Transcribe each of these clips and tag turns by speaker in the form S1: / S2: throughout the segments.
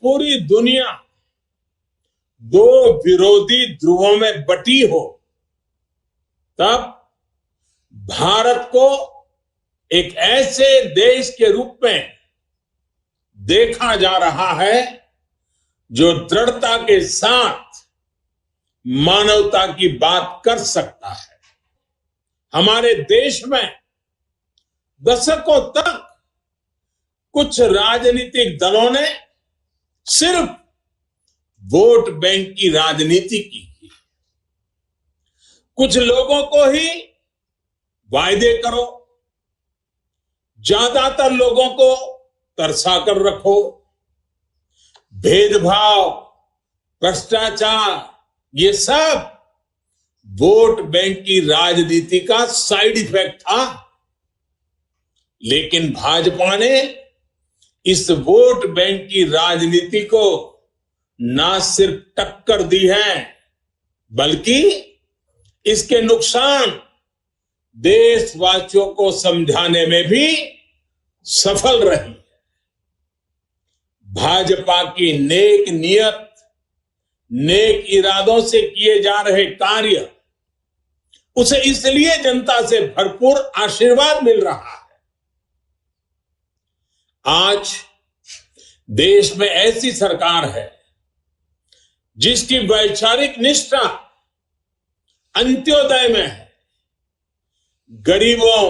S1: पूरी दुनिया दो विरोधी ध्रुवों में बटी हो, तब भारत को एक ऐसे देश के रूप में देखा जा रहा है जो दृढ़ता के साथ मानवता की बात कर सकता है। हमारे देश में दशकों तक कुछ राजनीतिक दलों ने सिर्फ वोट बैंक की राजनीति की। कुछ लोगों को ही वायदे करो, ज्यादातर लोगों को तरसा कर रखो। भेदभाव, भ्रष्टाचार, ये सब वोट बैंक की राजनीति का साइड इफेक्ट था। लेकिन भाजपा ने इस वोट बैंक की राजनीति को ना सिर्फ टक्कर दी है, बल्कि इसके नुकसान देशवासियों को समझाने में भी सफल रही। भाजपा की नेक नियत, नेक इरादों से किए जा रहे कार्य, उसे इसलिए जनता से भरपूर आशीर्वाद मिल रहा है। आज देश में ऐसी सरकार है जिसकी वैचारिक निष्ठा अंत्योदय में है। गरीबों,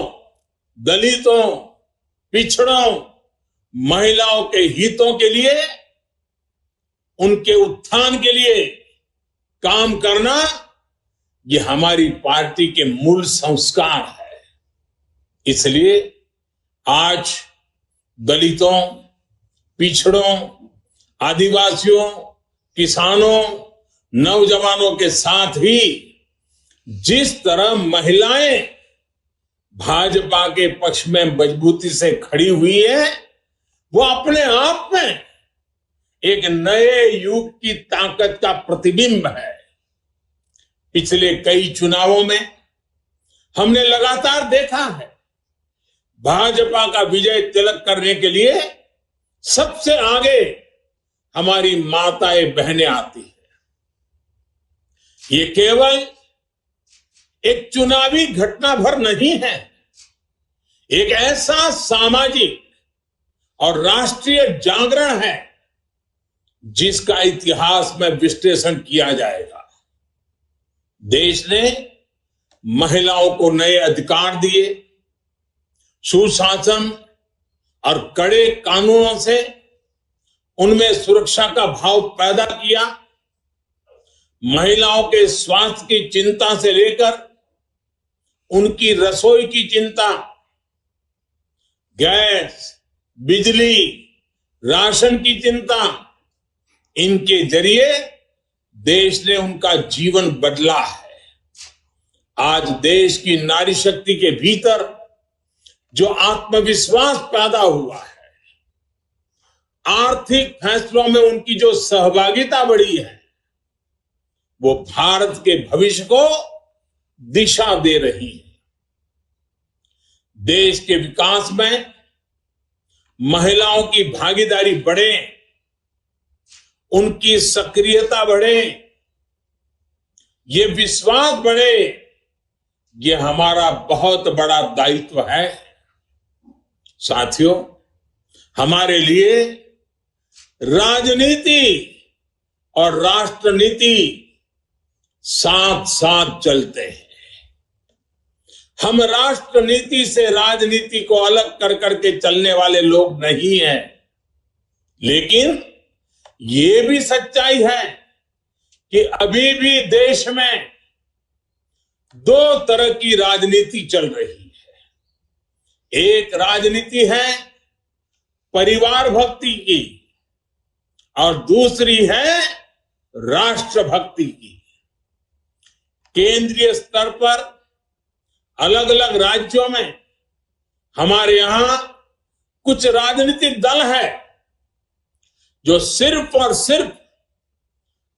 S1: दलितों, पिछड़ों, महिलाओं के हितों के लिए, उनके उत्थान के लिए काम करना, ये हमारी पार्टी के मूल संस्कार है। इसलिए आज दलितों, पिछड़ों, आदिवासियों, किसानों, नौजवानों के साथ ही जिस तरह महिलाएं भाजपा के पक्ष में मजबूती से खड़ी हुई है, वो अपने आप में एक नए युग की ताकत का प्रतिबिंब है। पिछले कई चुनावों में हमने लगातार देखा है, भाजपा का विजय तिलक करने के लिए सबसे आगे हमारी माताएं बहनें आती है। ये केवल एक चुनावी घटना भर नहीं है, एक ऐसा सामाजिक और राष्ट्रीय जागरण है जिसका इतिहास में विश्लेषण किया जाएगा। देश ने महिलाओं को नए अधिकार दिए, सुशासन और कड़े कानूनों से उनमें सुरक्षा का भाव पैदा किया। महिलाओं के स्वास्थ्य की चिंता से लेकर उनकी रसोई की चिंता, गैस, बिजली, राशन की चिंता, इनके जरिए देश ने उनका जीवन बदला है। आज देश की नारी शक्ति के भीतर जो आत्मविश्वास पैदा हुआ है, आर्थिक फैसलों में उनकी जो सहभागिता बढ़ी है, वो भारत के भविष्य को दिशा दे रही है। देश के विकास में महिलाओं की भागीदारी बढ़े, उनकी सक्रियता बढ़े, ये विश्वास बढ़े, ये हमारा बहुत बड़ा दायित्व है। साथियों, हमारे लिए राजनीति और राष्ट्रनीति साथ साथ चलते हैं। हम राष्ट्रनीति से राजनीति को अलग कर करके चलने वाले लोग नहीं हैं, लेकिन ये भी सच्चाई है कि अभी भी देश में दो तरह की राजनीति चल रही है। एक राजनीति है परिवार भक्ति की और दूसरी है राष्ट्र भक्ति की। केंद्रीय स्तर पर अलग अलग राज्यों में हमारे यहां कुछ राजनीतिक दल है जो सिर्फ और सिर्फ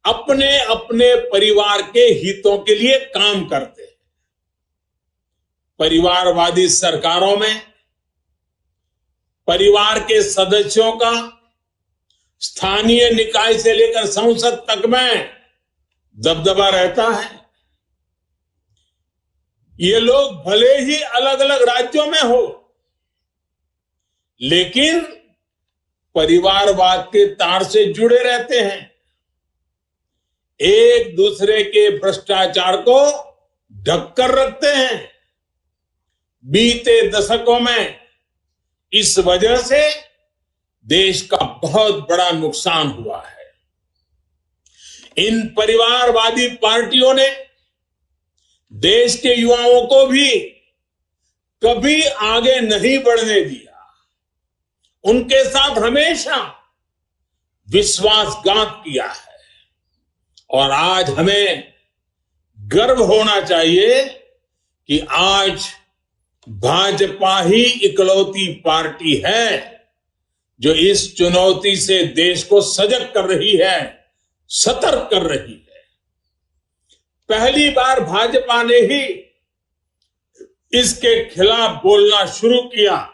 S1: अपने अपने परिवार के हितों के लिए काम करते हैं। परिवारवादी सरकारों में परिवार के सदस्यों का स्थानीय निकाय से लेकर संसद तक में दबदबा रहता है। ये लोग भले ही अलग अलग राज्यों में हो, लेकिन परिवारवाद के तार से जुड़े रहते हैं। एक दूसरे के भ्रष्टाचार को ढककर रखते हैं। बीते दशकों में इस वजह से देश का बहुत बड़ा नुकसान हुआ है। इन परिवारवादी पार्टियों ने देश के युवाओं को भी कभी आगे नहीं बढ़ने दिया। उनके साथ हमेशा विश्वासघात किया है। और आज हमें गर्व होना चाहिए कि आज भाजपा ही इकलौती पार्टी है जो इस चुनौती से देश को सजग कर रही है, सतर्क कर रही है। पहली बार भाजपा ने ही इसके खिलाफ बोलना शुरू किया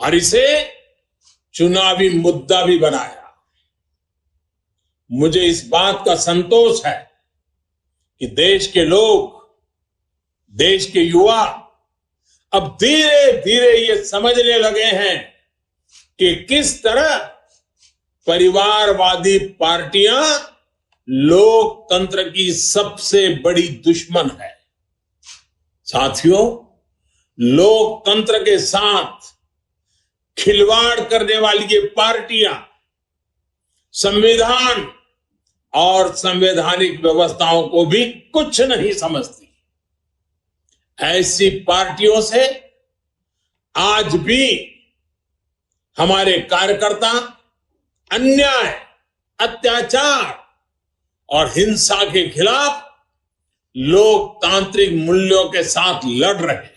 S1: और इसे चुनावी मुद्दा भी बनाया। मुझे इस बात का संतोष है कि देश के लोग, देश के युवा अब धीरे धीरे ये समझने लगे हैं कि किस तरह परिवारवादी पार्टियां लोकतंत्र की सबसे बड़ी दुश्मन है। साथियों, लोकतंत्र के साथ खिलवाड़ करने वाली ये पार्टियां संविधान और संवैधानिक व्यवस्थाओं को भी कुछ नहीं समझती। ऐसी पार्टियों से आज भी हमारे कार्यकर्ता अन्याय, अत्याचार और हिंसा के खिलाफ लोकतांत्रिक मूल्यों के साथ लड़ रहे हैं।